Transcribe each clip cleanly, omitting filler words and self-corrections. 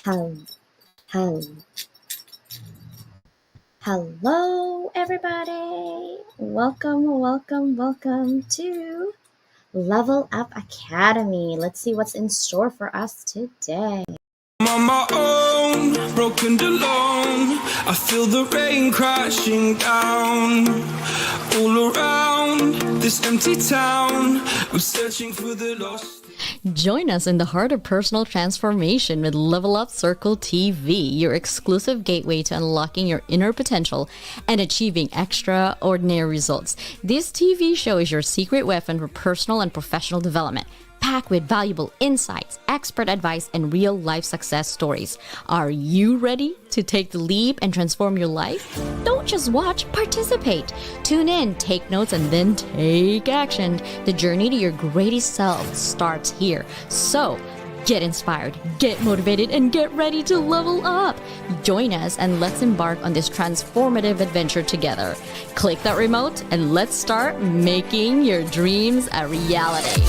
Hello, hello, hello, everybody. Welcome to Level Up Academy. Let's see what's in store for us today. I'm on my own, broken and alone. I feel the rain crashing down all around this empty town. I'm searching for the lost. Join us in the heart of personal transformation with Level Up Circle TV, your exclusive gateway to unlocking your inner potential and achieving extraordinary results. This TV show is your secret weapon for personal and professional development, packed with valuable insights, expert advice, and real life success stories. Are you ready to take the leap and transform your life? Don't just watch, participate. Tune in, take notes, and then take action. The journey to your greatest self starts here. So, get inspired, get motivated, and get ready to level up. Join us and let's embark on this transformative adventure together. Click that remote and let's start making your dreams a reality.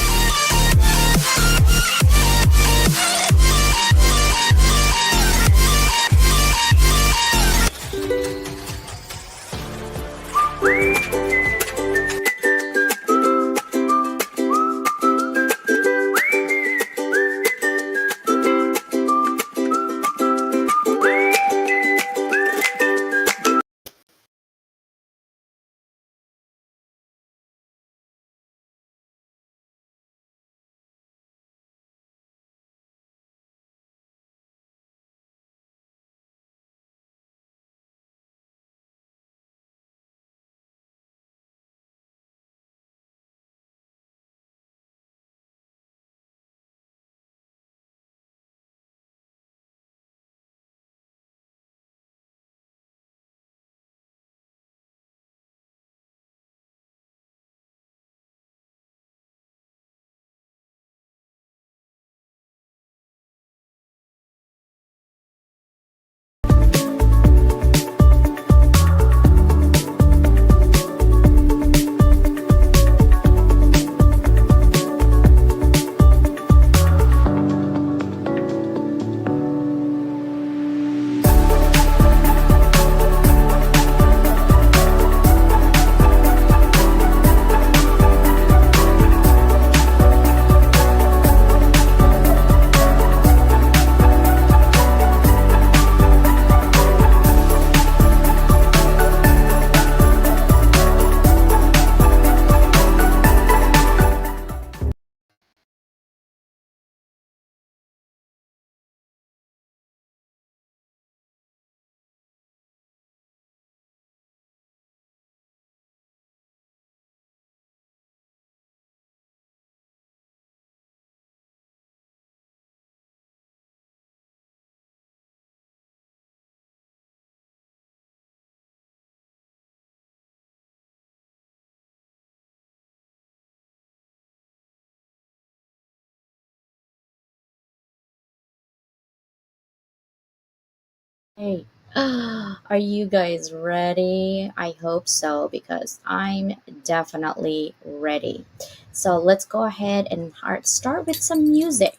Hey, are you guys ready? I hope so because I'm definitely ready. So let's go ahead and start with some music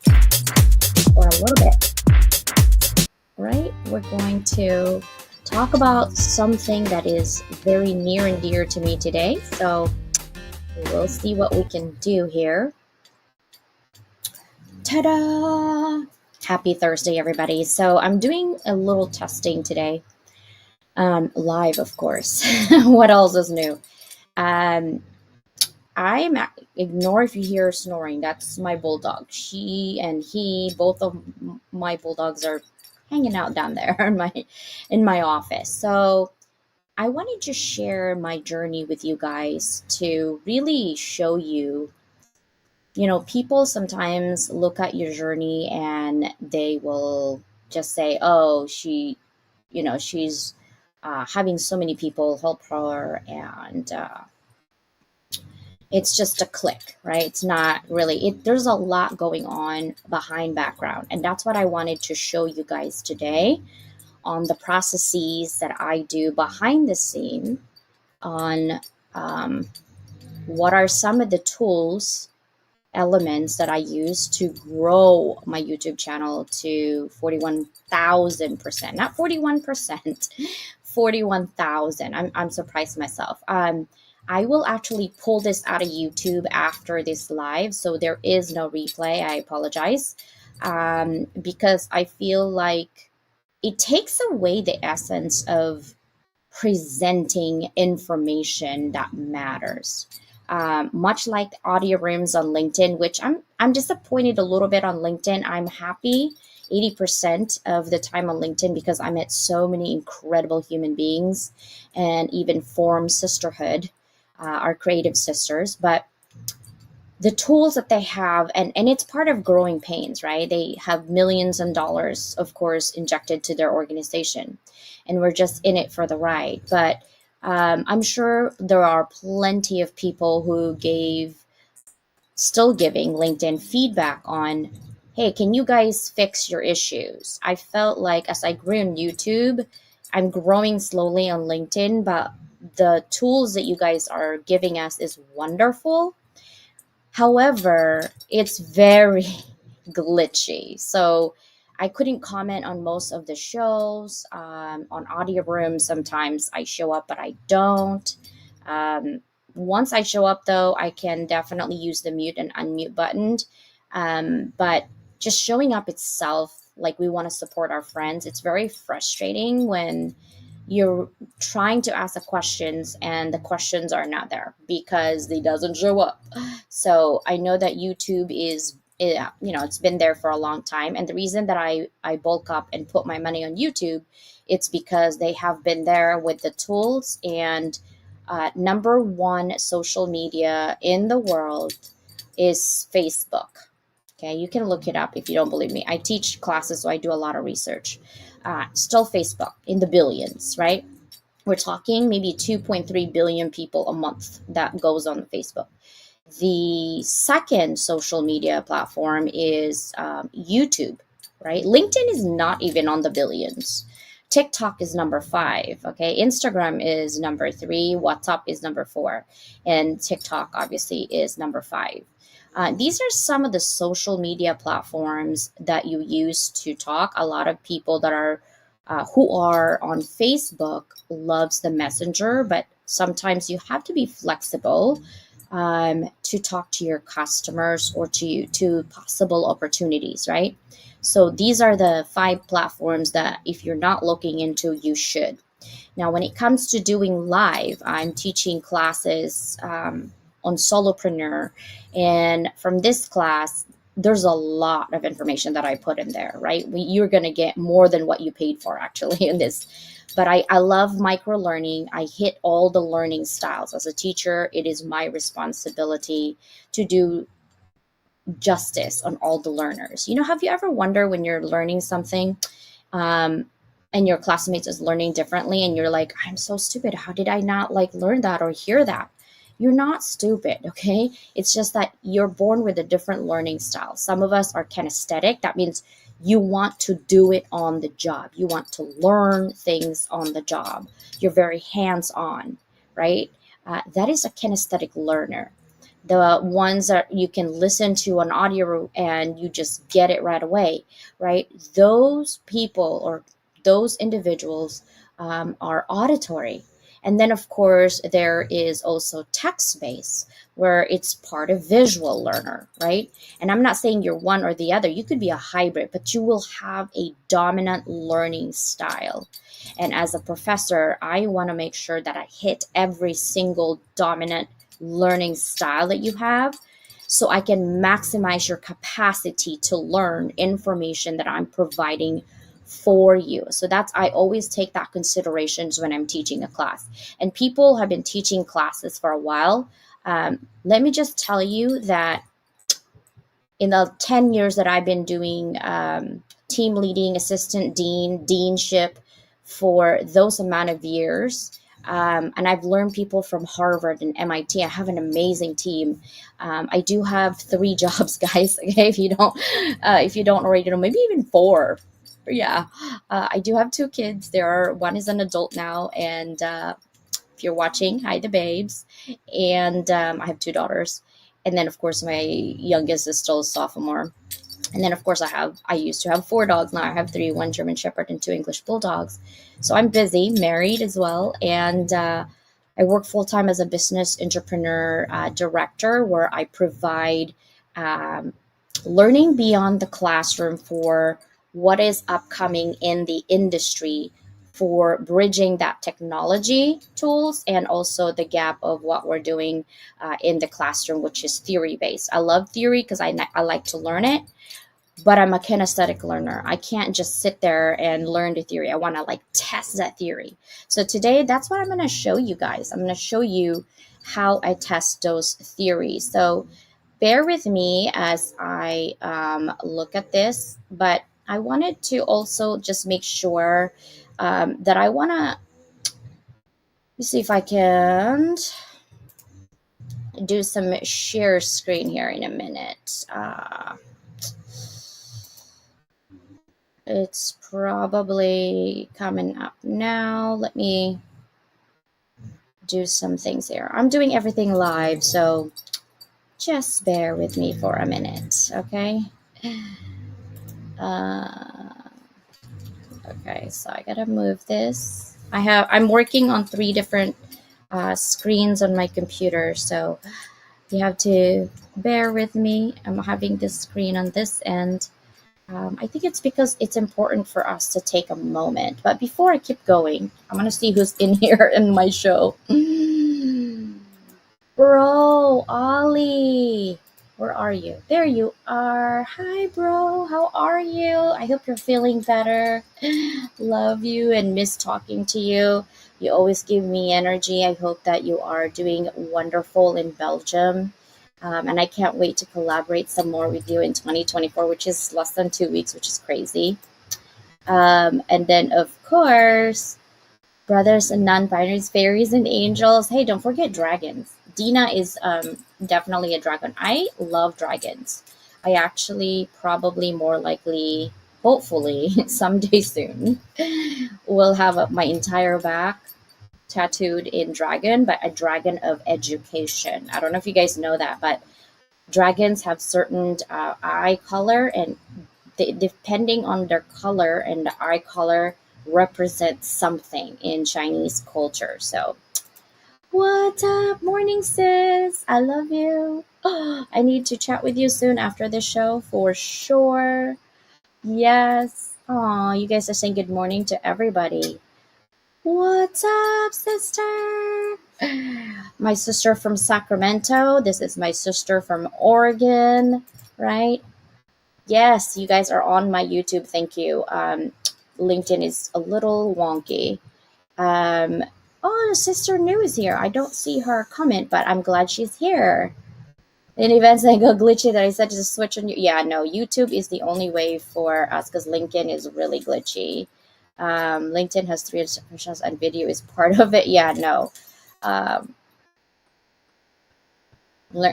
for a little bit, right? We're going to talk about something that is very near and dear to me today. So we'll see what we can do here. Ta-da! Happy Thursday, everybody. So I'm doing a little testing today, live, of course. What else is new? Um, ignore if you hear snoring. That's my bulldog. She and he, both of my bulldogs, are hanging out down there in my office. So I wanted to share my journey with you guys to really show you. People sometimes look at your journey and they will just say, "Oh, she's having so many people help her, and it's just a click, right? It's not really it. There's a lot going on behind background, and that's what I wanted to show you guys today on the processes that I do behind the scene on um, what are some of the tools elements that I use to grow my YouTube channel to 41,000%, not 41%, 41,000. I'm surprised myself. I will actually pull this out of YouTube after this live, so there is no replay. I apologize, because I feel like it takes away the essence of presenting information that matters. Much like audio rooms on LinkedIn, which I'm disappointed a little bit on LinkedIn. I'm happy 80% of the time on LinkedIn because I met so many incredible human beings and even form sisterhood, our creative sisters. But the tools that they have, and it's part of growing pains, right? They have millions and dollars, of course, injected to their organization, and we're just in it for the ride. But I'm sure there are plenty of people who still giving LinkedIn feedback on, hey, can you guys fix your issues? I felt like as I grew on YouTube, I'm growing slowly on LinkedIn, but the tools that you guys are giving us is wonderful. However, it's very glitchy. So I couldn't comment on most of the shows. On Audio Room, sometimes I show up, but I don't. Once I show up, though, I can definitely use the mute and unmute button. But just showing up itself, like we want to support our friends, it's very frustrating when you're trying to ask the questions and the questions are not there because they doesn't show up. So I know that YouTube is, it's been there for a long time, and the reason that I bulk up and put my money on YouTube, it's because they have been there with the tools. And number one social media in the world is Facebook. Okay, you can look it up if you don't believe me. I teach classes, so I do a lot of research. Still Facebook in the billions, right? We're talking maybe 2.3 billion people a month that goes on Facebook. The second social media platform is YouTube, right? LinkedIn is not even on the billions. TikTok is number 5. Okay, Instagram is number 3. WhatsApp is number 4, and TikTok obviously is number 5. These are some of the social media platforms that you use to talk. A lot of people that are who are on Facebook loves the messenger, but sometimes you have to be flexible to talk to your customers or to possible opportunities, right? So these are the 5 platforms that if you're not looking into, you should. Now, when it comes to doing live, I'm teaching classes on solopreneur. And from this class, there's a lot of information that I put in there, right? You're going to get more than what you paid for actually in this. But I love micro learning. I hit all the learning styles. As a teacher, it is my responsibility to do justice on all the learners. Have you ever wondered when you're learning something um, and your classmates is learning differently and you're like, I'm so stupid. How did I not learn that or hear that? You're not stupid, okay? It's just that you're born with a different learning style. Some of us are kinesthetic. That means you want to do it on the job. You want to learn things on the job. You're very hands-on, right? That is a kinesthetic learner. The ones that you can listen to an audio and you just get it right away, right? Those people or those individuals are auditory. And then, of course, there is also text based, where it's part of visual learner, right? And I'm not saying you're one or the other. You could be a hybrid, but you will have a dominant learning style. And as a professor, I want to make sure that I hit every single dominant learning style that you have so I can maximize your capacity to learn information that I'm providing for you. So I always take that considerations when I'm teaching a class. And people have been teaching classes for a while. Let me just tell you that in the 10 years that I've been doing team leading, assistant dean, deanship for those amount of years, and I've learned people from Harvard and MIT. I have an amazing team. I do have 3 jobs, guys. Okay, if you don't already know, maybe even 4. Yeah, I do have 2 kids. One is an adult now, and if you're watching, hi the babes. And I have 2 daughters. And then of course my youngest is still a sophomore. And then of course I used to have 4 dogs. Now I have 3, one German Shepherd and 2 English Bulldogs. So I'm busy, married as well, and I work full time as a business entrepreneur director, where I provide um, learning beyond the classroom for what is upcoming in the industry, for bridging that technology tools and also the gap of what we're doing in the classroom, which is theory based. I love theory because I like to learn it, but I'm a kinesthetic learner. I can't just sit there and learn the theory. I want to like test that theory. So today, that's what I'm going to show you guys. I'm going to show you how I test those theories. So bear with me as I look at this, but I wanted to also just make sure that I want to see if I can do some share screen here in a minute. It's probably coming up now. Let me do some things here. I'm doing everything live, so just bear with me for a minute, okay? Okay, so I gotta move this. I'm working on 3 different screens on my computer, so you have to bear with me. I'm having this screen on this end. I think it's because it's important for us to take a moment. But before I keep going, I'm going to see who's in here in my show. Bro, Ollie, where are you? There you are. Hi, bro. How are you? I hope you're feeling better. Love you and miss talking to you. You always give me energy. I hope that you are doing wonderful in Belgium. And I can't wait to collaborate some more with you in 2024, which is less than 2 weeks, which is crazy. And then, of course, brothers and non-binaries, fairies and angels. Hey, don't forget dragons. Dina is definitely a dragon. I love dragons. I actually probably more likely, hopefully, someday soon, will have my entire back tattooed in dragon, but a dragon of education. I don't know if you guys know that, but dragons have certain eye color, and depending on their color and the eye color represents something in Chinese culture. So what up, morning sis, I love you. I need to chat with you soon after the show for sure. Yes. Oh, you guys are saying good morning to everybody. What's up, sister? My sister from Sacramento. This is my sister from Oregon, right? Yes, you guys are on my YouTube. Thank you. LinkedIn is a little wonky. Oh, sister new is here. I don't see her comment, but I'm glad she's here. In events I go glitchy that I said to switch on you. Yeah, no, YouTube is the only way for us because LinkedIn is really glitchy. LinkedIn has 3 expressions and video is part of it. Yeah, no. Um,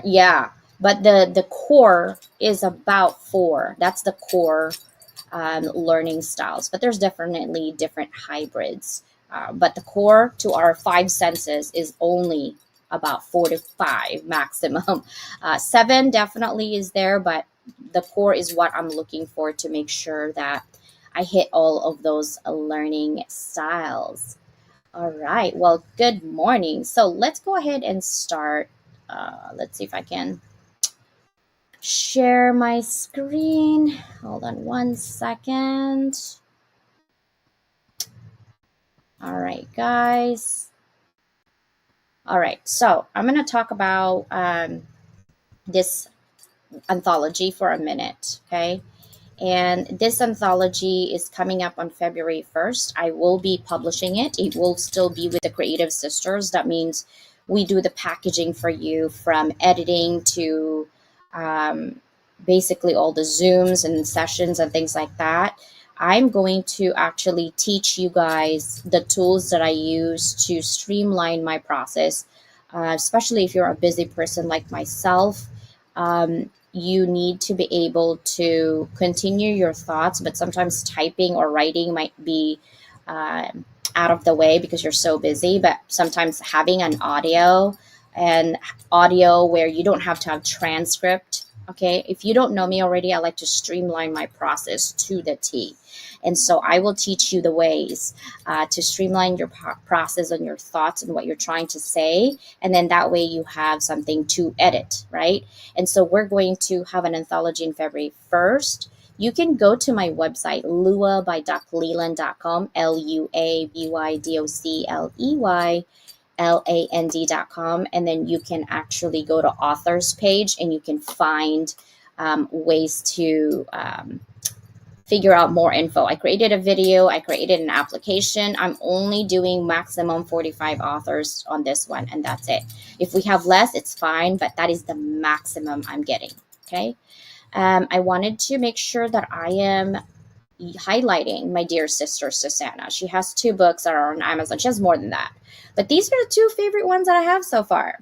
yeah, but the core is about 4. That's the core learning styles. But there's definitely different hybrids. But the core to our 5 senses is only about 4 to 5 maximum. 7 definitely is there, but the core is what I'm looking for to make sure that I hit all of those learning styles. All right. Well, good morning. So let's go ahead and start. Let's see if I can share my screen. Hold on one second. All right, guys. All right. So I'm going to talk about this anthology for a minute. Okay. And this anthology is coming up on February 1st. I will be publishing it. It will still be with the Creative Sisters. That means we do the packaging for you from editing to basically all the Zooms and sessions and things like that. I'm going to actually teach you guys the tools that I use to streamline my process, especially if you're a busy person like myself. You need to be able to continue your thoughts, but sometimes typing or writing might be out of the way because you're so busy. But sometimes having an audio and audio where you don't have to have transcript. Okay, if you don't know me already, I like to streamline my process to the T. And so I will teach you the ways to streamline your process and your thoughts and what you're trying to say. And then that way you have something to edit, right? And so we're going to have an anthology in February 1st. You can go to my website, luabydocleland.com, LUABYDOCLEYLAND.com, and then you can actually go to authors page and you can find ways to figure out more info. I created a video, I created an application. I'm only doing maximum 45 authors on this one, and that's it. If we have less, it's fine, but that is the maximum I'm getting. Okay. I wanted to make sure that I am highlighting my dear sister Susanna. She has 2 books that are on Amazon. She has more than that, but these are the 2 favorite ones that I have so far,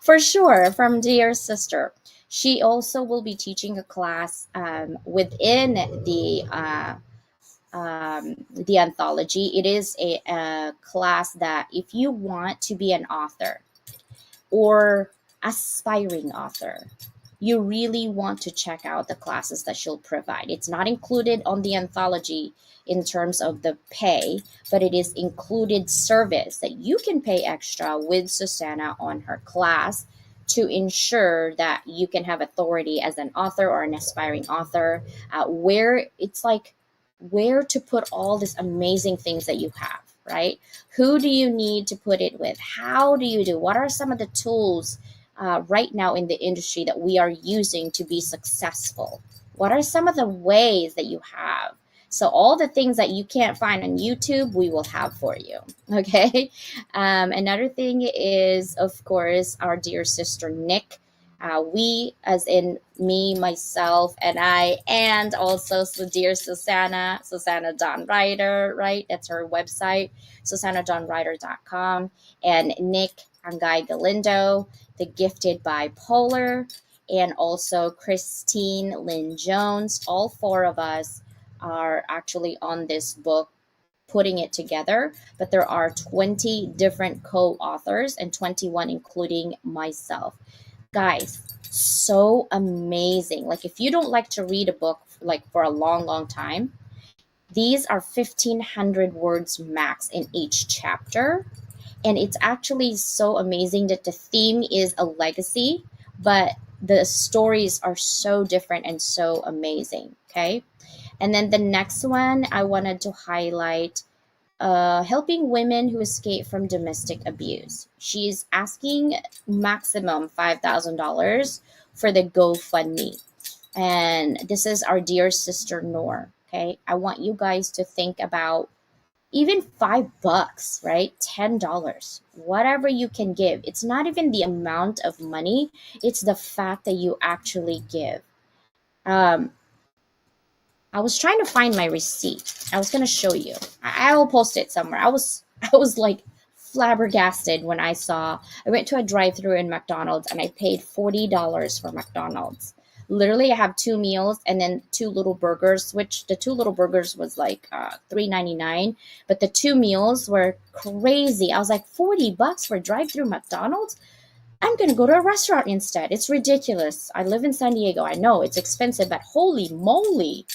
for sure, from dear sister. She also will be teaching a class within the anthology. It is a class that if you want to be an author or aspiring author, you really want to check out the classes that she'll provide. It's not included on the anthology in terms of the pay, but it is included service that you can pay extra with Susanna on her class to ensure that you can have authority as an author or an aspiring author, where it's like where to put all these amazing things that you have, right? Who do you need to put it with? How do you do? What are some of the tools right now in the industry that we are using to be successful? What are some of the ways that you have? So all the things that you can't find on YouTube, we will have for you. Okay. Another thing is, of course, our dear sister Nick. We, as in me, myself, and I, and also dear Susanna Don Ryder, right? That's her website, SusannaDonRyder.com, and Nick Angay Galindo, The Gifted Bipolar, and also Christine Lynn Jones. All 4 of us are actually on this book putting it together, but there are 20 different co-authors and 21 including myself. Guys, so amazing. Like if you don't like to read a book like for a long time, these are 1,500 words max in each chapter. And it's actually so amazing that the theme is a legacy, but the stories are so different and so amazing. Okay. And then the next one I wanted to highlight, helping women who escape from domestic abuse. She's asking maximum $5,000 for the GoFundMe. And this is our dear sister Noor. Okay. I want you guys to think about even $5, right? $10, whatever you can give. It's not even the amount of money, it's the fact that you actually give. Um, I was trying to find my receipt. I was gonna show you. I will post it somewhere. I was like flabbergasted when I went to a drive-through in McDonald's and I paid $40 for McDonald's. Literally, I have 2 meals and then 2 little burgers, which the 2 little burgers was like $3.99, but the 2 meals were crazy. I was like, $40 for drive-through McDonald's? I'm gonna go to a restaurant instead. It's ridiculous. I live in San Diego. I know it's expensive, but holy moly,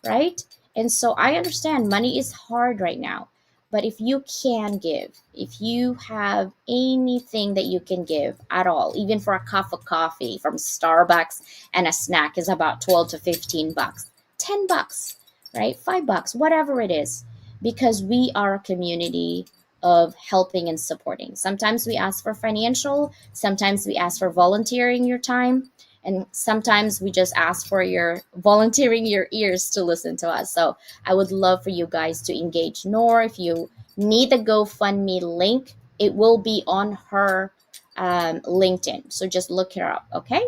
right? And so I understand money is hard right now, but if you can give, if you have anything that you can give at all, even for a cup of coffee from Starbucks and a snack is about 12 to 15 bucks, $10, right? $5, whatever it is, because we are a community of helping and supporting. Sometimes we ask for financial, sometimes we ask for volunteering your time, and sometimes we just ask for your volunteering your ears to listen to us. So I would love for you guys to engage Noor. If you need the GoFundMe link, it will be on her LinkedIn. So just look her up, okay?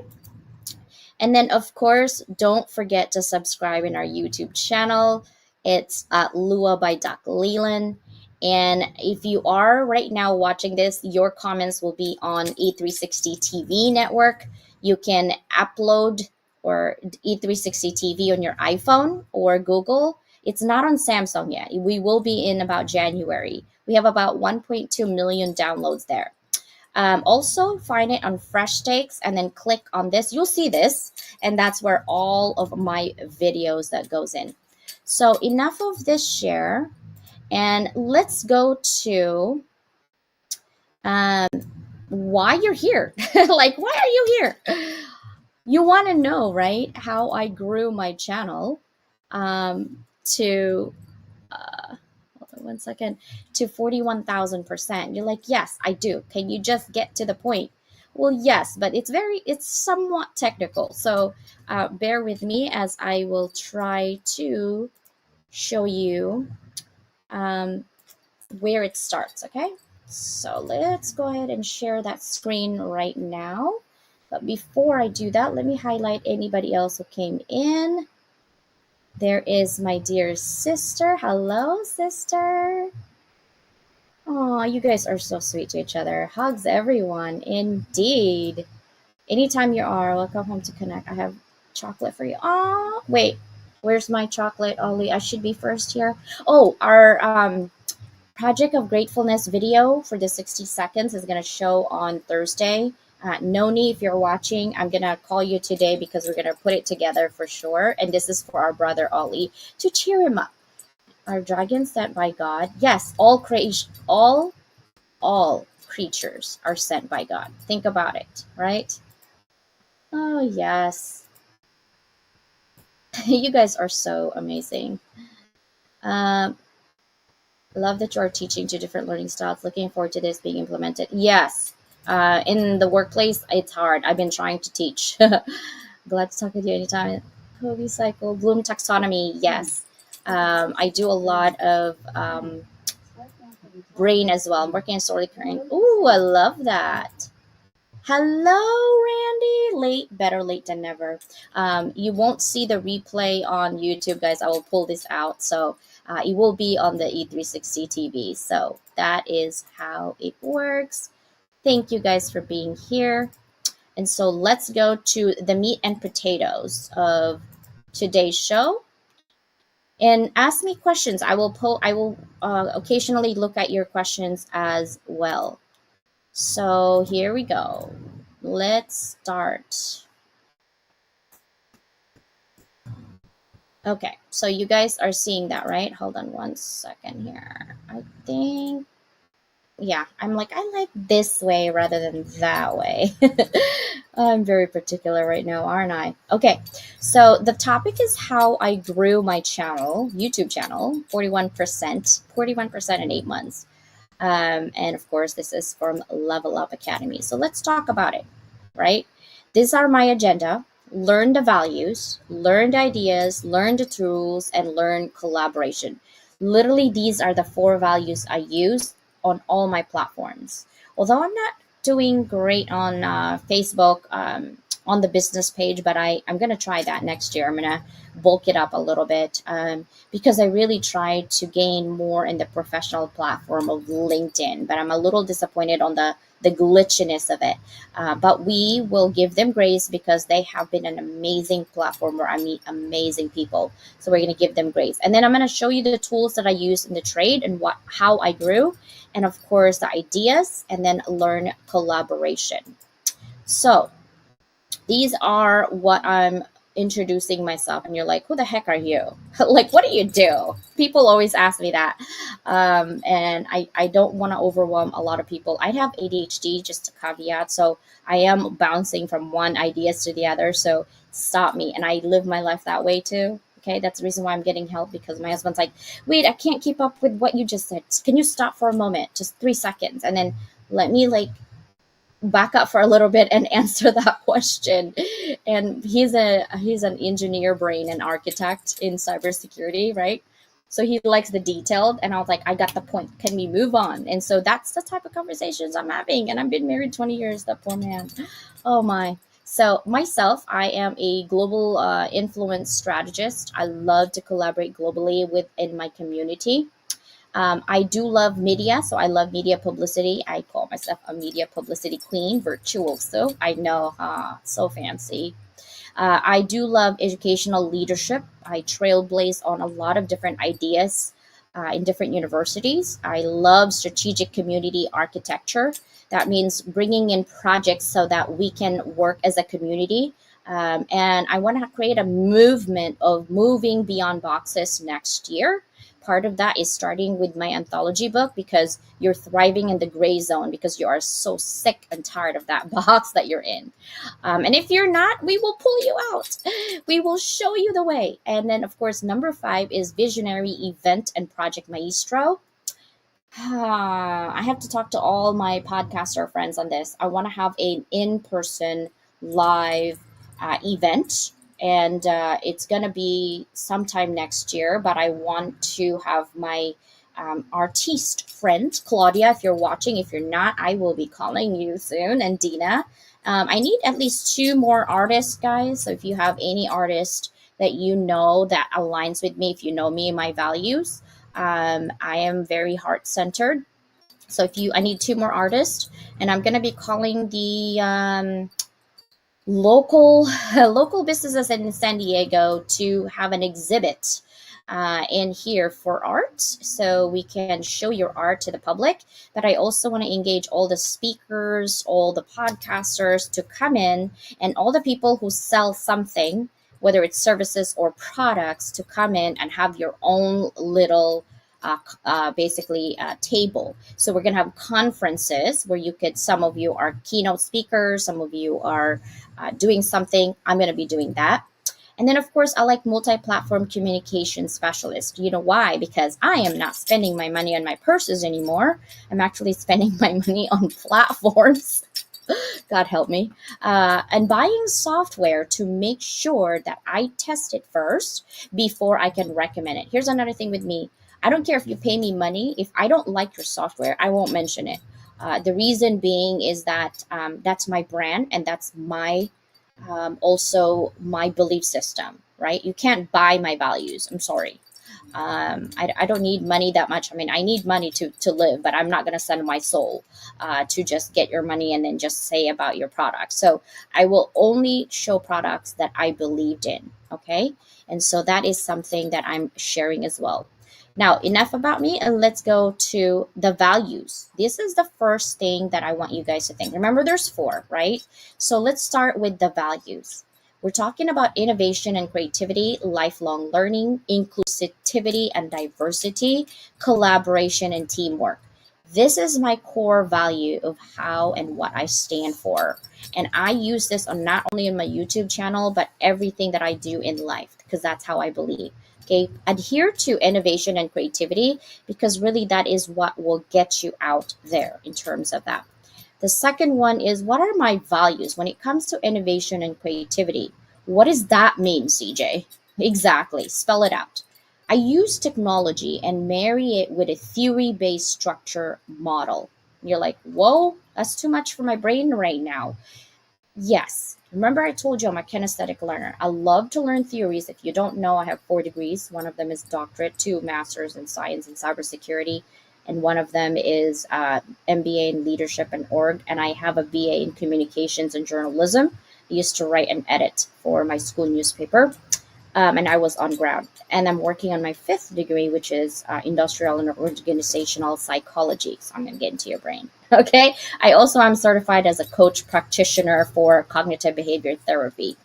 And then, of course, don't forget to subscribe in our YouTube channel. It's Lua by Doc Leland. And if you are right now watching this, your comments will be on E360 TV network. You can upload or E360 TV on your iPhone or Google. It's not on Samsung yet. We will be in about January. We have about 1.2 million downloads there. Also, find it on Fresh Takes and then click on this. You'll see this, and that's where all of my videos that goes in. So enough of this share, and let's go to um, why you're here. Like, why are you here? You want to know, right? How I grew my channel to hold on one second, to 41,000%. You're like, yes, I do. Can you just get to the point? Well, yes, but it's somewhat technical. So bear with me as I will try to show you um, where it starts. Okay. So let's go ahead and share that screen right now. But before I do that, let me highlight anybody else who came in. There is my dear sister. Hello, sister. Oh, you guys are so sweet to each other. Hugs, everyone. Indeed. Anytime you are, welcome home to connect. I have chocolate for you. Oh, wait. Where's my chocolate, Ollie? I should be first here. Oh, our Project of Gratefulness video for the 60 seconds is going to show on Thursday. Noni, if you're watching, I'm going to call you today because we're going to put it together for sure. And this is for our brother Ollie to cheer him up. Are dragons sent by God? Yes, all creation, all creatures are sent by God. Think about it, right? Oh, yes. You guys are so amazing. Um, love that you are teaching two different learning styles. Looking forward to this being implemented. Yes. In the workplace, it's hard. I've been trying to teach. Glad to talk with you anytime. Hobi cycle, Bloom taxonomy. Yes. I do a lot of brain as well. I'm working in story current. Ooh, I love that. Hello, Randy. Better late than never. You won't see the replay on YouTube, guys. I will pull this out. So it will be on the E360 TV. So that is how it works. Thank you guys for being here. And so let's go to the meat and potatoes of today's show. And ask me questions. I will occasionally look at your questions as well. So here we go. Let's start. Okay, so you guys are seeing that, right? Hold on one second here. I think, yeah, I'm like, I like this way rather than that way. I'm very particular right now, aren't I? Okay, so the topic is how I grew my channel, YouTube channel, 41% in 8 months. And of course, this is from Level Up Academy. So let's talk about it, right? These are my agenda. Learn the values, learn the ideas, learn the tools, and learn collaboration. Literally, these are the 4 values I use on all my platforms. Although I'm not doing great on Facebook, on the business page, but I'm going to try that next year. I'm going to bulk it up a little bit because I really tried to gain more in the professional platform of LinkedIn, but I'm a little disappointed on the glitchiness of it. But we will give them grace because they have been an amazing platform where I meet amazing people. So we're going to give them grace. And then I'm going to show you the tools that I use in the trade and how I grew. And of course, the ideas, and then learn collaboration. So these are what I'm introducing myself, and you're like, who the heck are you? Like, what do you do? People always ask me that. And I don't want to overwhelm a lot of people. I have ADHD, just a caveat. So I am bouncing from one ideas to the other. So stop me. And I live my life that way too. Okay, that's the reason why I'm getting help, because my husband's like, wait, I can't keep up with what you just said. Can you stop for a moment? Just 3 seconds. And then let me like back up for a little bit and answer that question. And he's an engineer brain and architect in cybersecurity, right? So he likes the detailed, and I was like, I got the point. Can we move on? And so that's the type of conversations I'm having. And I've been married 20 years. That poor man. Oh my. So myself, I am a global influence strategist. I love to collaborate globally within my community. I do love media, so I love media publicity. I call myself a media publicity queen, virtuoso. I know, so fancy. I do love educational leadership. I trailblaze on a lot of different ideas in different universities. I love strategic community architecture. That means bringing in projects so that we can work as a community. And I want to create a movement of moving beyond boxes next year. Part of that is starting with my anthology book, because you're thriving in the gray zone because you are so sick and tired of that box that you're in. And if you're not, we will pull you out. We will show you the way. And then, of course, number 5 is visionary event and project maestro. I have to talk to all my podcaster friends on this. I want to have an in-person live event, and it's going to be sometime next year. But I want to have my artiste friend Claudia. If you're watching, if you're not, I will be calling you soon. And Dina, I need at least 2 more artists, guys. So if you have any artist that you know that aligns with me, if you know me and my values, I am very heart centered. So I need 2 more artists, and I'm gonna be calling the local local businesses in San Diego to have an exhibit in here for art, so we can show your art to the public. But I also want to engage all the speakers, all the podcasters to come in, and all the people who sell something, whether it's services or products, to come in and have your own little basically table. So we're going to have conferences where some of you are keynote speakers, some of you are doing something. I'm going to be doing that. And then, of course, I like multi-platform communication specialist. You know why? Because I am not spending my money on my purses anymore. I'm actually spending my money on platforms. God help me. And buying software to make sure that I test it first before I can recommend it. Here's another thing with me. I don't care if you pay me money. If I don't like your software, I won't mention it. The reason being is that that's my brand, and that's my also my belief system, right? You can't buy my values. I'm sorry. I don't need money that much. I mean, I need money to live, but I'm not going to send my soul to just get your money and then just say about your product. So I will only show products that I believed in. Okay. And so that is something that I'm sharing as well. Now, enough about me, and let's go to the values. This is the first thing that I want you guys to think. Remember, there's 4, right? So let's start with the values. We're talking about innovation and creativity, lifelong learning, inclusivity and diversity, collaboration and teamwork. This is my core value of how and what I stand for. And I use this on not only on my YouTube channel, but everything that I do in life, because that's how I believe. Okay, adhere to innovation and creativity, because really that is what will get you out there in terms of that. The second one is, what are my values when it comes to innovation and creativity? What does that mean, CJ? Exactly, spell it out. I use technology and marry it with a theory-based structure model. You're like, whoa, that's too much for my brain right now. Yes. Remember, I told you I'm a kinesthetic learner. I love to learn theories. If you don't know, I have 4 degrees. One of them is doctorate, 2 masters in science and cybersecurity, and one of them is MBA in leadership and org. And I have a BA in communications and journalism. I used to write and edit for my school newspaper, and I was on ground. And I'm working on my 5th degree, which is industrial and organizational psychology. So I'm going to get into your brain. Okay. I also am certified as a coach practitioner for cognitive behavior therapy.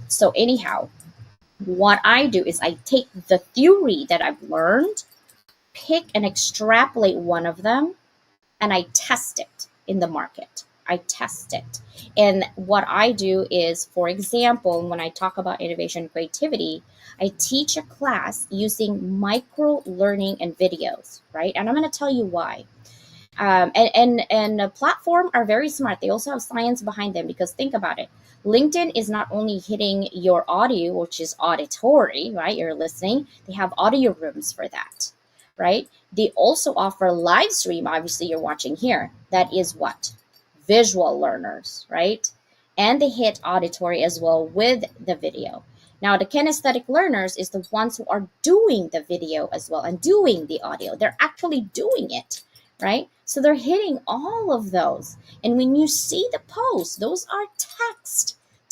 So anyhow, what I do is I take the theory that I've learned, pick and extrapolate one of them, and I test it in the market. I test it. And what I do is, for example, when I talk about innovation and creativity, I teach a class using micro learning and videos, right? And I'm going to tell you why. And the platform are very smart. They also have science behind them, because think about it. LinkedIn is not only hitting your audio, which is auditory, right? You're listening. They have audio rooms for that, right? They also offer live stream. Obviously, you're watching here. That is what? Visual learners, right? And they hit auditory as well with the video. Now, the kinesthetic learners is the ones who are doing the video as well and doing the audio. They're actually doing it, right? So they're hitting all of those. And when you see the posts, those are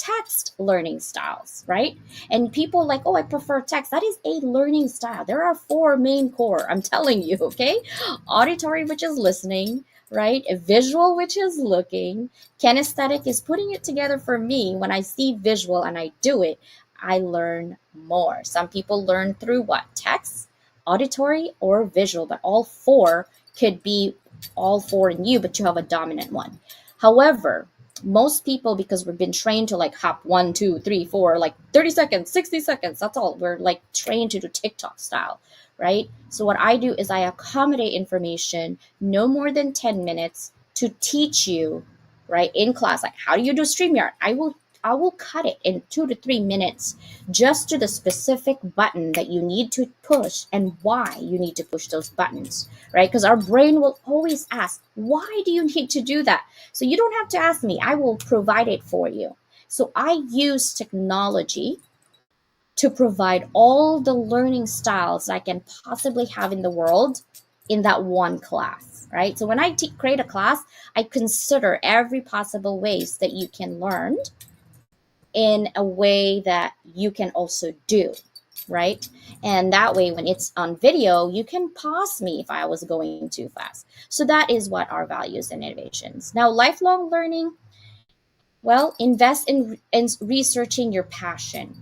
text learning styles, right? And people like, oh, I prefer text. That is a learning style. There are four main core, I'm telling you, okay? Auditory, which is listening, right? A visual, which is looking. Kinesthetic is putting it together for me. When I see visual and I do it, I learn more. Some people learn through what? Text, auditory, or visual, but all four could be all four in you, but you have a dominant one. However, most people, because we've been trained to like hop 1, 2, 3, 4, like 30 seconds, 60 seconds, that's all. We're like trained to do TikTok style, right? So what I do is I accommodate information no more than 10 minutes to teach you, right, in class. Like, how do you do StreamYard? I will cut it in 2 to 3 minutes just to the specific button that you need to push and why you need to push those buttons, right? Because our brain will always ask, why do you need to do that? So you don't have to ask me, I will provide it for you. So I use technology to provide all the learning styles I can possibly have in the world in that one class, right? So when I create a class, I consider every possible ways that you can learn in a way that you can also do, right? And that way, when it's on video, you can pause me if I was going too fast. So that is what our values and innovations. Now, lifelong learning, well, invest in researching your passion.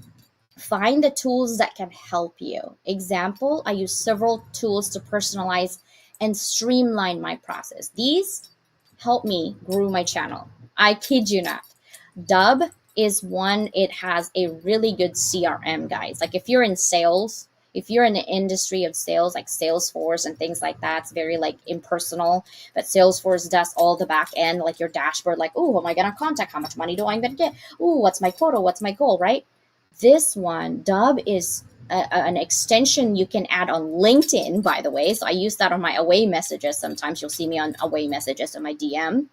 Find the tools that can help you. Example, I use several tools to personalize and streamline my process. These help me grow my channel. I kid you not. Dub is one, it has a really good CRM, guys. Like if you're in sales, if you're in the industry of sales, like Salesforce and things like that, it's very like impersonal. But Salesforce does all the back end, like your dashboard, like, oh, who am I gonna contact? How much money do I gonna get? Oh, what's my quota? What's my goal, right? This one, Dub, is an extension you can add on LinkedIn, by the way. So I use that on my away messages. Sometimes you'll see me on away messages on my DM.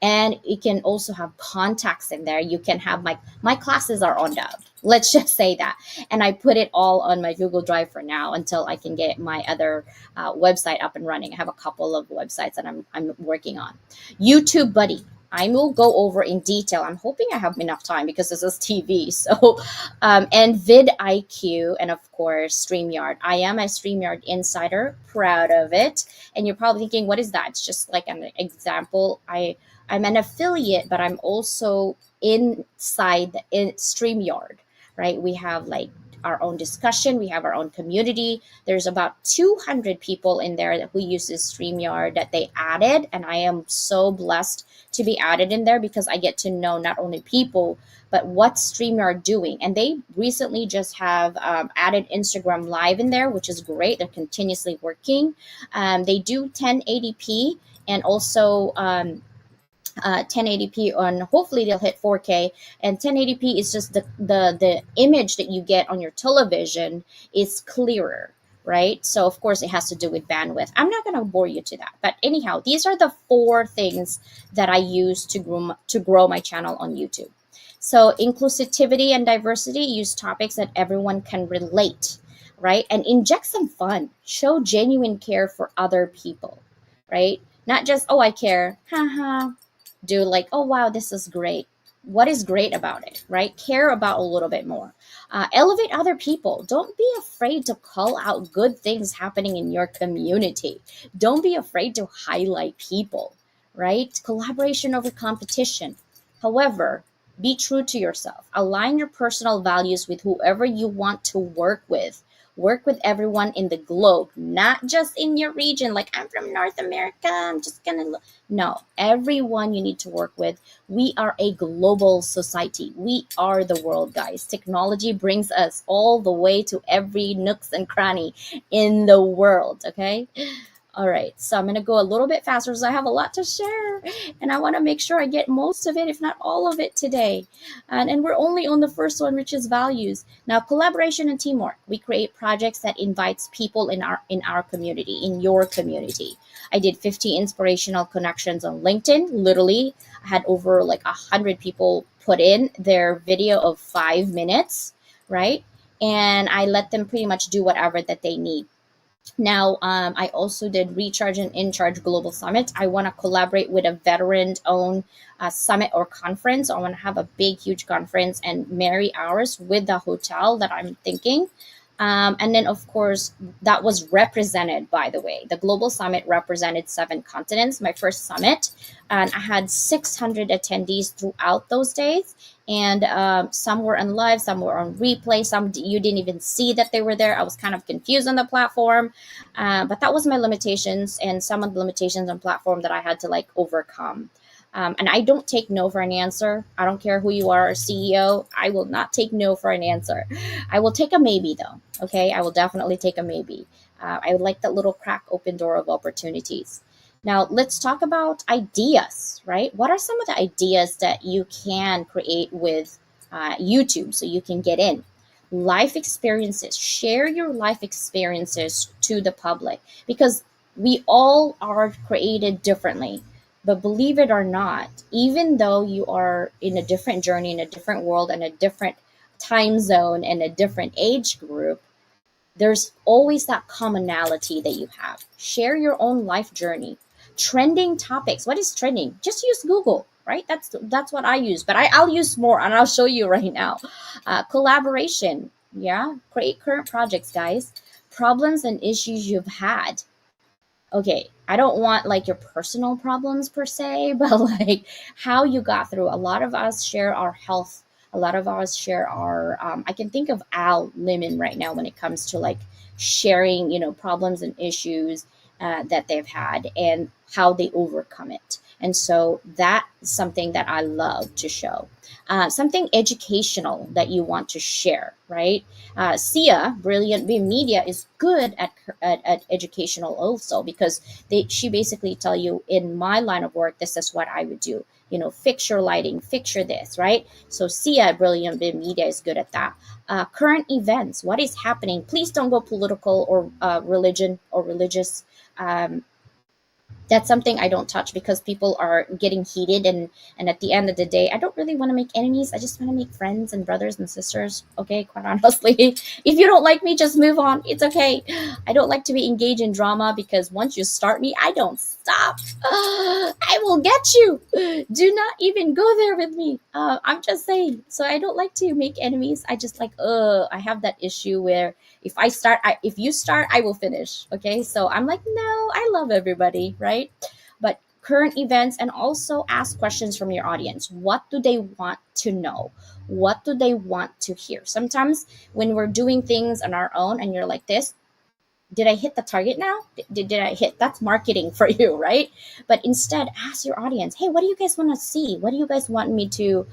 And you can also have contacts in there. You can have my classes are on Dub. Let's just say that. And I put it all on my Google Drive for now until I can get my other website up and running. I have a couple of websites that I'm working on. YouTube Buddy, I will go over in detail. I'm hoping I have enough time because this is TV. So, and vidIQ, and of course, StreamYard. I am a StreamYard insider, proud of it. And you're probably thinking, what is that? It's just like an example. I'm an affiliate, but I'm also inside in StreamYard, right? We have like our own discussion. We have our own community. There's about 200 people in there who uses StreamYard that they added. And I am so blessed to be added in there because I get to know not only people, but what StreamYard doing. And they recently just have added Instagram Live in there, which is great. They're continuously working. They do 1080p and also 1080p on, hopefully they'll hit 4K. And 1080p is just the image that you get on your television is clearer, right? So of course it has to do with bandwidth. I'm not going to bore you to that, but anyhow, these are the 4 things that I use to grow my channel on YouTube. So inclusivity and diversity, use topics that everyone can relate, right? And inject some fun, show genuine care for other people, right? Not just, oh, I care, haha. Do like, oh, wow, this is great. What is great about it, right? Care about a little bit more. Elevate other people. Don't be afraid to call out good things happening in your community. Don't be afraid to highlight people, right? Collaboration over competition. However, be true to yourself. Align your personal values with whoever you want to work with. Work with everyone in the globe, not just in your region. Like, I'm from North America, I'm just gonna no, everyone you need to work with. We are a global society. We are the world, guys. Technology brings us all the way to every nooks and cranny in the world, okay? All right, so I'm going to go a little bit faster because I have a lot to share and I want to make sure I get most of it, if not all of it today. And we're only on the first one, which is values. Now, collaboration and teamwork. We create projects that invites people in our community, in your community. I did 50 inspirational connections on LinkedIn. Literally, I had over like 100 people put in their video of 5 minutes, right? And I let them pretty much do whatever that they need. Now, I also did Recharge and In Charge Global Summit. I want to collaborate with a veteran-owned summit or conference. I want to have a big, huge conference and marry ours with the hotel that I'm thinking. And then, of course, that was represented, by the way. The Global Summit represented 7 continents, my first summit. And I had 600 attendees throughout those days. And some were on live, some were on replay, some you didn't even see that they were there. I was kind of confused on the platform. But that was my limitations and some of the limitations on platform that I had to like overcome. And I don't take no for an answer. I don't care who you are, CEO. I will not take no for an answer. I will take a maybe though. Okay, I will definitely take a maybe. I would like that little crack open door of opportunities. Now let's talk about ideas, right? What are some of the ideas that you can create with YouTube so you can get in? Life experiences. Share your life experiences to the public because we all are created differently. But believe it or not, even though you are in a different journey, in a different world, and a different time zone, and a different age group, there's always that commonality that you have. Share your own life journey. Trending topics. What is trending? Just use Google, right? That's what I use, but I'll use more, and I'll show you right now. Collaboration. Yeah, create current projects, guys. Problems and issues you've had. Okay, I don't want like your personal problems per se, but like how you got through. A lot of us share our health. A lot of us share our. I can think of Al Lemon right now when it comes to like sharing, problems and issues that they've had and how they overcome it. And so that's something that I love to show. Something educational that you want to share, right? Sia, Brilliant Beam Media, is good at educational also because she basically tell you in my line of work, this is what I would do. Fix your lighting, fix your this, right? So Sia, Brilliant Beam Media, is good at that. Current events, what is happening? Please don't go political or religion or religious. That's something I don't touch because people are getting heated, and at the end of the day, I don't really want to make enemies. I just want to make friends and brothers and sisters. Okay, quite honestly, if you don't like me, just move on. It's okay. I don't like to be engaged in drama because once you start me, I don't stop. I will get you. Do not even go there with me. I'm just saying. So I don't like to make enemies. I just like I have that issue where if you start, I will finish. Okay, so I'm like, no, I love everybody, right? But current events, and also ask questions from your audience. What do they want to know? What do they want to hear? Sometimes when we're doing things on our own and you're like this, did I hit the target now? Did I hit? That's marketing for you, right? But instead, ask your audience, hey, what do you guys want to see? What do you guys want me to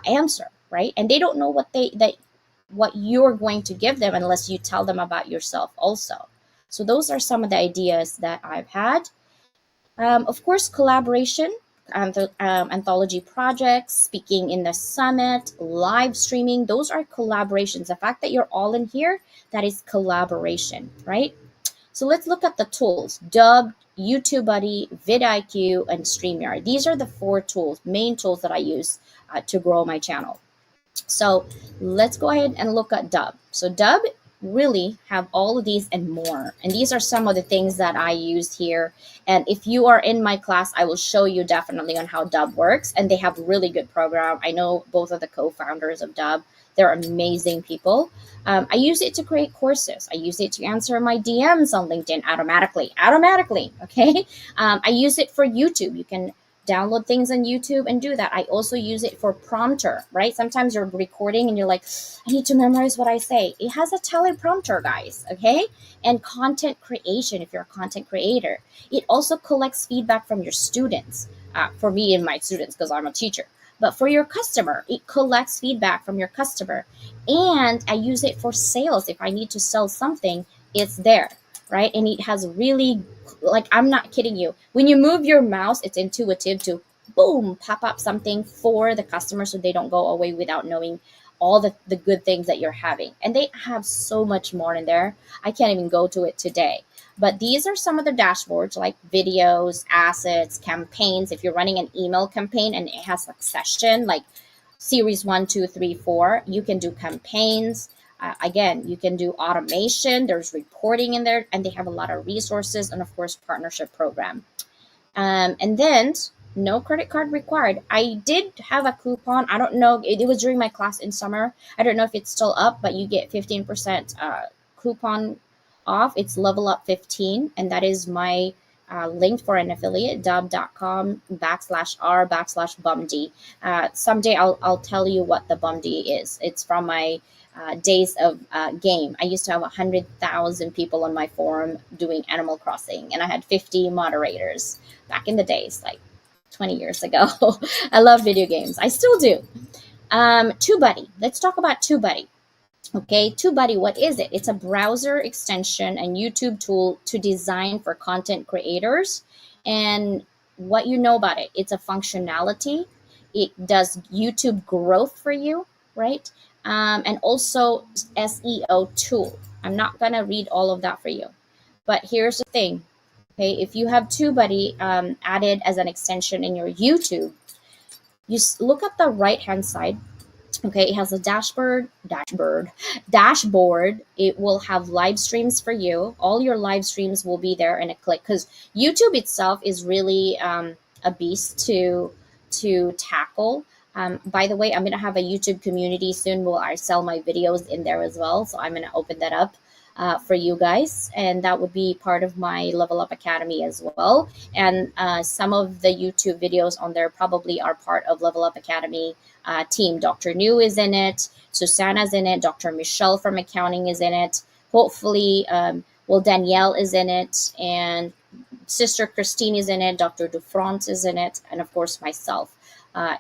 answer, right? And they don't know what you're going to give them unless you tell them about yourself also. So those are some of the ideas that I've had. Of course, collaboration, anthology projects, speaking in the summit, live streaming, those are collaborations. The fact that you're all in here, that is collaboration, right? So let's look at the tools: Dub, YouTube Buddy, vidIQ, and StreamYard. These are the 4 main tools that I use to grow my channel. So let's go ahead and look at Dub. So Dub really have all of these and more. And these are some of the things that I used here. And if you are in my class, I will show you definitely on how Dub works. And they have really good program. I know both of the co-founders of Dub. They're amazing people. I use it to create courses. I use it to answer my DMs on LinkedIn automatically. Okay. I use it for YouTube. You can download things on YouTube and do that. I also use it for prompter, right? Sometimes you're recording and you're like, I need to memorize what I say. It has a teleprompter, guys, okay? And content creation, if you're a content creator. It also collects feedback from your students, for me and my students because I'm a teacher. But for your customer, it collects feedback from your customer. And I use it for sales. If I need to sell something, it's there, right? And it has really, like, I'm not kidding you. When you move your mouse, it's intuitive to boom, pop up something for the customer so they don't go away without knowing all the good things that you're having. And they have so much more in there. I can't even go to it today. But these are some of the dashboards, like videos, assets, campaigns. If you're running an email campaign and it has succession, like series 1, 2, 3, 4, you can do campaigns. Again, you can do automation, there's reporting in there, and they have a lot of resources, and of course partnership program. And then no credit card required. I did have a coupon. I don't know. It was during my class in summer. I don't know if it's still up, but you get 15% coupon off. It's level up 15. And that is my link for an affiliate, dub.com/r/bumd. Someday I'll tell you what the bumd is. It's from my days of game. I used to have 100,000 people on my forum doing Animal Crossing, and I had 50 moderators back in the days, like 20 years ago. I love video games. I still do. TubeBuddy. Let's talk about TubeBuddy. Okay, TubeBuddy, what is it? It's a browser extension and YouTube tool to design for content creators. And what you know about it, it's a functionality. It does YouTube growth for you, right? And also SEO tool. I'm not going to read all of that for you. But here's the thing. Okay, if you have TubeBuddy added as an extension in your YouTube, you look at the right-hand side. Okay, it has a dashboard. It will have live streams for you. All your live streams will be there in a click, because YouTube itself is really a beast to tackle. By the way, I'm gonna have a YouTube community soon where I sell my videos in there as well. So I'm gonna open that up for you guys, and that would be part of my Level Up Academy as well. And some of the YouTube videos on there probably are part of Level Up Academy team. Dr. New is in it, Susanna's in it, Dr. Michelle from accounting is in it. Hopefully, Danielle is in it, and Sister Christine is in it, Dr. Dufrance is in it, and of course myself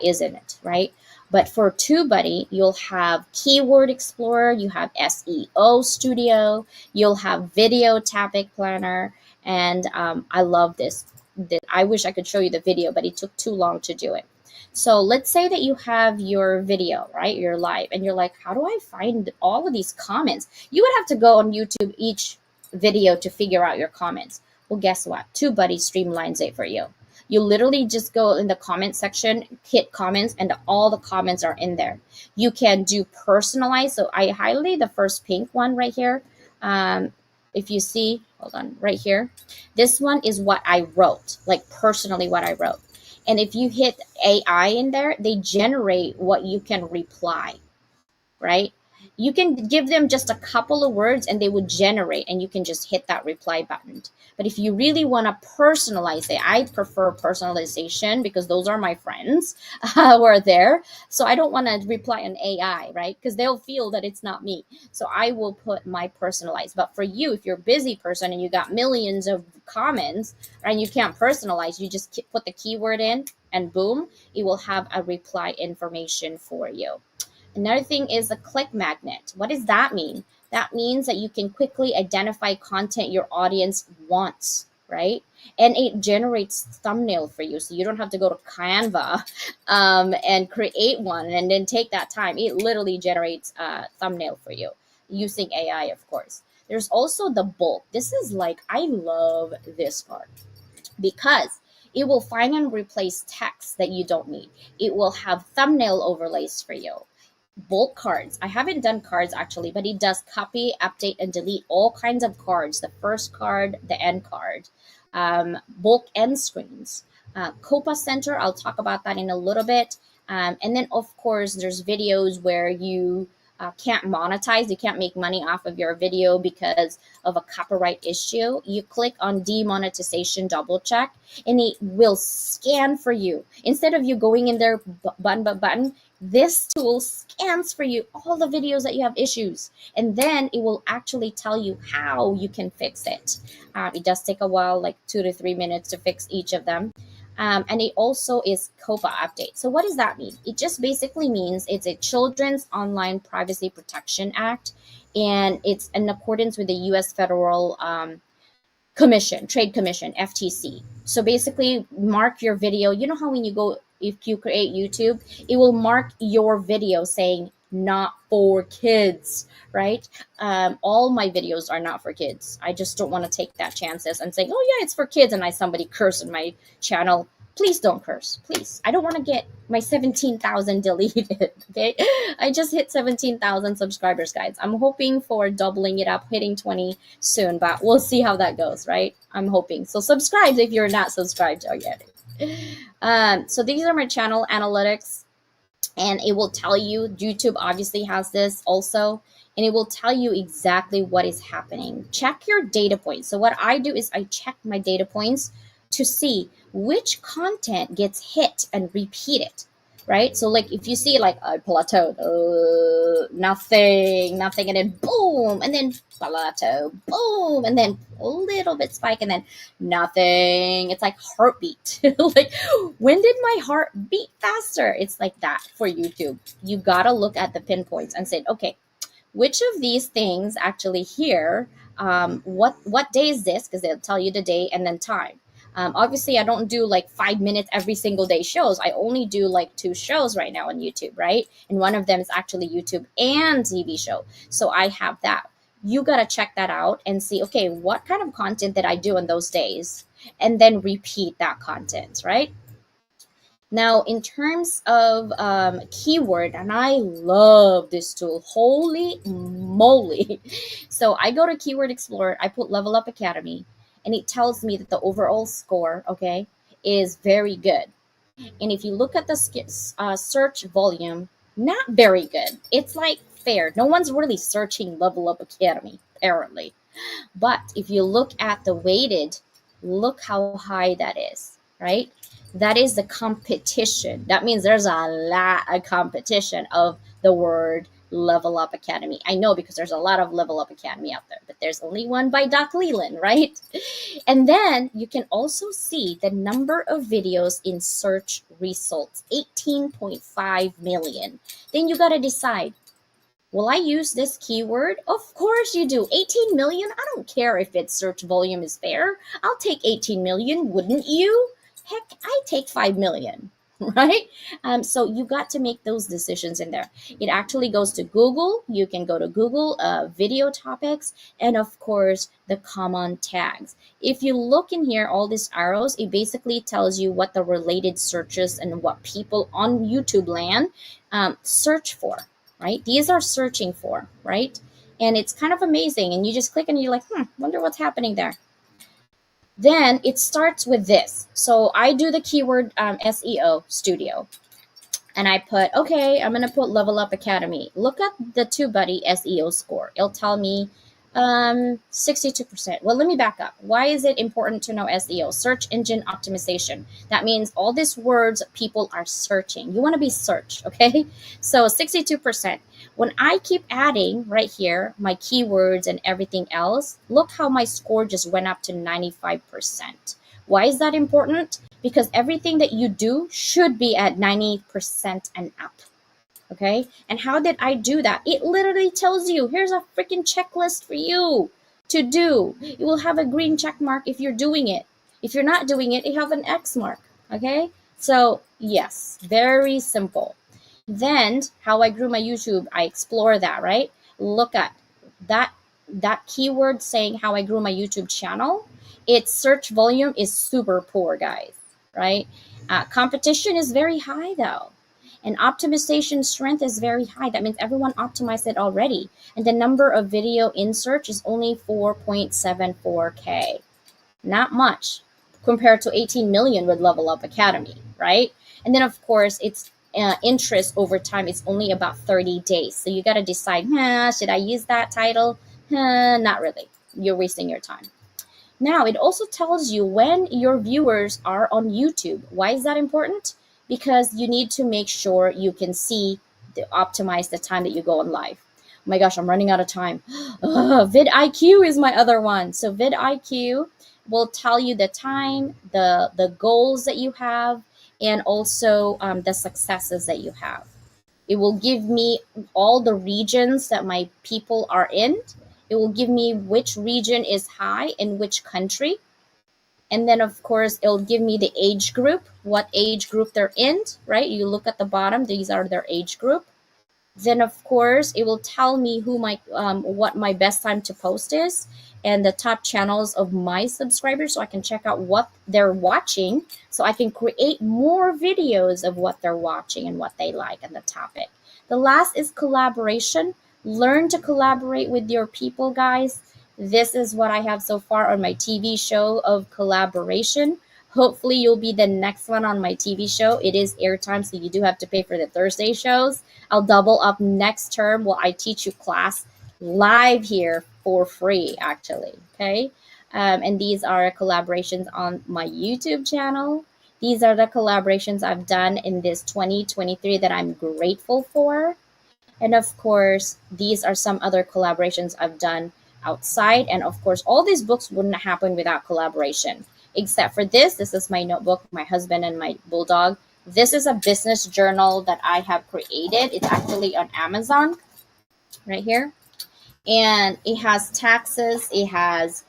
is in it, right? But for TubeBuddy, you'll have Keyword Explorer, you have SEO Studio, you'll have Video Topic Planner, and I love this. I wish I could show you the video, but it took too long to do it. So let's say that you have your video, right? You're live, and you're like, how do I find all of these comments? You would have to go on YouTube each video to figure out your comments. Well, guess what? TubeBuddy streamlines it for you. You literally just go in the comment section, hit comments, and all the comments are in there. You can do personalized. So I highlight the first pink one right here. If you see, hold on, right here. This one is what I wrote, like personally what I wrote. And if you hit AI in there, they generate what you can reply, right? You can give them just a couple of words and they would generate, and you can just hit that reply button. But if you really want to personalize it, I prefer personalization because those are my friends who are there. So I don't want to reply on AI, right? Because they'll feel that it's not me. So I will put my personalized. But for you, if you're a busy person and you got millions of comments, right, and you can't personalize, you just put the keyword in and boom, it will have a reply information for you. Another thing is a click magnet. What does that mean? That means that you can quickly identify content your audience wants, right? And it generates thumbnail for you. So you don't have to go to Canva and create one and then take that time. It literally generates a thumbnail for you using AI, of course. There's also the bulk. This is like, I love this part because it will find and replace text that you don't need. It will have thumbnail overlays for you. Bulk cards. I haven't done cards actually, but it does copy, update, and delete all kinds of cards. The first card, the end card, bulk end screens, Copa Center. I'll talk about that in a little bit. And then of course, there's videos where you can't monetize. You can't make money off of your video because of a copyright issue. You click on demonetization, double check, and it will scan for you. Instead of you going in there button by button, this tool scans for you all the videos that you have issues, and then it will actually tell you how you can fix it. It does take a while, like 2 to 3 minutes to fix each of them. And it also is COPA update. So what does that mean? It just basically means it's a Children's Online Privacy Protection Act, and it's in accordance with the U.S. Federal Trade Commission, FTC. So basically, mark your video. You know how when you go, if you create YouTube, it will mark your video saying not for kids, right? All my videos are not for kids. I just don't want to take that chances and say, oh yeah, it's for kids, and somebody curse on my channel. Please don't curse. Please. I don't want to get my 17,000 deleted. Okay. I just hit 17,000 subscribers, guys. I'm hoping for doubling it up, hitting 20 soon, but we'll see how that goes, right? I'm hoping. So subscribe if you're not subscribed already. So these are my channel analytics, and it will tell you, YouTube obviously has this also, and it will tell you exactly what is happening. Check your data points. So what I do is I check my data points to see which content gets hit and repeated, right? So like if you see like I plateaued, nothing, and then boom, and then plateau, boom, and then a little bit spike, and then nothing. It's like heartbeat. Like, when did my heart beat faster? It's like that for YouTube. You gotta look at the pinpoints and say, okay, which of these things actually here, what day is this? Because they'll tell you the day and then time. Obviously, I don't do like 5 minutes every single day shows. I only do like 2 shows right now on YouTube, right? And one of them is actually YouTube and TV show. So I have that. You got to check that out and see, okay, what kind of content did I do on those days? And then repeat that content, right? Now, in terms of keyword, and I love this tool, holy moly. So I go to Keyword Explorer, I put Level Up Academy, and it tells me that the overall score, okay, is very good. And if you look at the search volume, not very good. It's like fair. No one's really searching Level Up Academy, apparently. But if you look at the weighted, look how high that is, right? That is the competition. That means there's a lot of competition of the word Level Up Academy. I know, because there's a lot of Level Up Academy out there, but there's only one by Doc Leland, right? And then you can also see the number of videos in search results, 18.5 million. Then you got to decide, will I use this keyword? Of course you do. 18 million? I don't care if its search volume is fair. I'll take 18 million, wouldn't you? Heck, I take 5 million, right? So you got to make those decisions in there. It actually goes to Google. You can go to Google video topics, and of course the common tags. If you look in here, all these arrows, it basically tells you what the related searches and what people on YouTube land search for, right? These are searching for, right? And it's kind of amazing. And you just click and you're like, wonder what's happening there. Then it starts with this. So I do the keyword SEO studio. And I put, okay, I'm going to put Level Up Academy. Look at the TubeBuddy SEO score. It'll tell me 62%. Well, let me back up. Why is it important to know SEO? Search engine optimization. That means all these words people are searching. You want to be searched, okay? So 62%. When I keep adding right here my keywords and everything else, look how my score just went up to 95%. Why is that important? Because everything that you do should be at 90% and up. Okay. And how did I do that? It literally tells you, here's a freaking checklist for you to do. You will have a green check mark if you're doing it. If you're not doing it, you have an X mark. Okay. So yes, very simple. Then how I grew my YouTube, I explore that, right? Look at that keyword saying how I grew my YouTube channel. Its search volume is super poor, guys, right? Competition is very high though. And optimization strength is very high. That means everyone optimized it already. And the number of video in search is only 4.74K. Not much compared to 18 million with Level Up Academy, right? And then of course it's interest over time is only about 30 days. So you got to decide, should I use that title? Not really. You're wasting your time. Now, it also tells you when your viewers are on YouTube. Why is that important? Because you need to make sure you can see, optimize the time that you go on live. Oh my gosh, I'm running out of time. vidIQ is my other one. So vidIQ will tell you the time, the goals that you have, and also the successes that you have. It will give me all the regions that my people are in. It will give me which region is high in which country. And then, of course, it'll give me the age group, what age group they're in, right? You look at the bottom, these are their age group. Then, of course, it will tell me who my what my best time to post is. and the top channels of my subscribers so I can check out what they're watching so I can create more videos of what they're watching and what they like and the topic. The last is collaboration. Learn to collaborate with your people, guys. This is what I have so far on my TV show of collaboration. Hopefully, you'll be the next one on my TV show. It is airtime, so you do have to pay for the Thursday shows. I'll double up next term while I teach you class live here for free, actually. Okay. And these are collaborations on my YouTube channel. These are the collaborations I've done in this 2023 that I'm grateful for. And of course, these are some other collaborations I've done outside. And of course, all these books wouldn't happen without collaboration. Except for this. This is my notebook, my husband and my bulldog. This is a business journal that I have created. It's actually on Amazon right here. And it has taxes, it has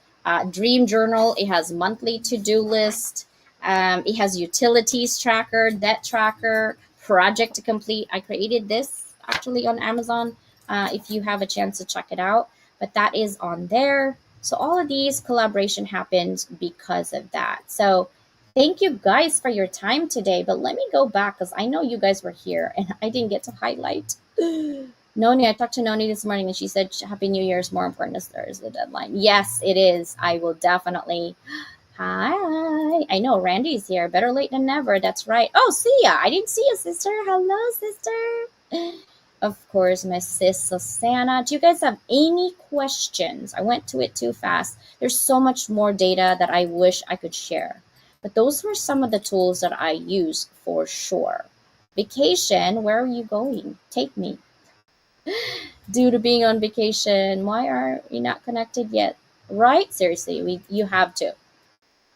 dream journal, it has monthly to-do list, it has utilities tracker, debt tracker, project to complete. I created this actually on Amazon, if you have a chance to check it out, but that is on there. So all of these collaboration happens because of that. So thank you guys for your time today, but let me go back because I know you guys were here and I didn't get to highlight. Noni, I talked to Noni this morning and she said Happy New Year is more important as there is the deadline. Yes, it is. I will definitely. Hi. I know Randy's here. Better late than never. That's right. Oh, see ya. I didn't see you, sister. Hello, sister. Of course, my sis Susanna. Do you guys have any questions? I went to it too fast. There's so much more data that I wish I could share. But those were some of the tools that I use for sure. Vacation, where are you going? Take me. Due to being on vacation, why are we not connected yet? Right? Seriously, you have to.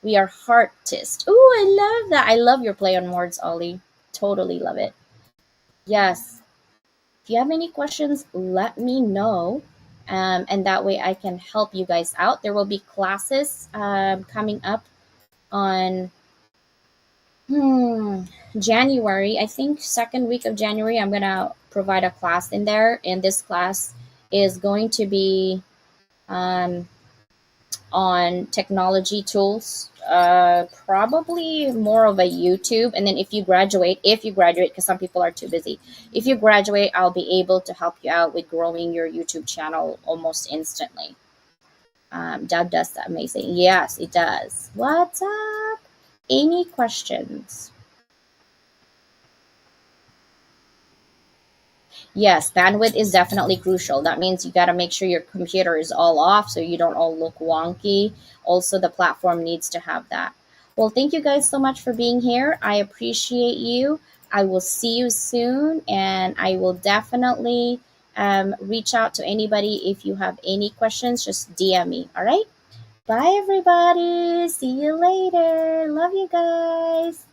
We are heartist. Ooh, I love that. I love your play on words, Ollie. Totally love it. Yes. If you have any questions, let me know. And that way I can help you guys out. There will be classes coming up on January. I think second week of January, I'm going to provide a class in there. And this class is going to be on technology tools, probably more of a YouTube. And then if you graduate, because some people are too busy, if you graduate, I'll be able to help you out with growing your YouTube channel almost instantly. Deb does that amazing. Yes, it does. What's up? Any questions? Yes, bandwidth is definitely crucial. That means you got to make sure your computer is all off so you don't all look wonky. Also, the platform needs to have that. Well, thank you guys so much for being here. I appreciate you. I will see you soon, and I will definitely reach out to anybody if you have any questions. Just DM me. All right. Bye, everybody. See you later. Love you guys.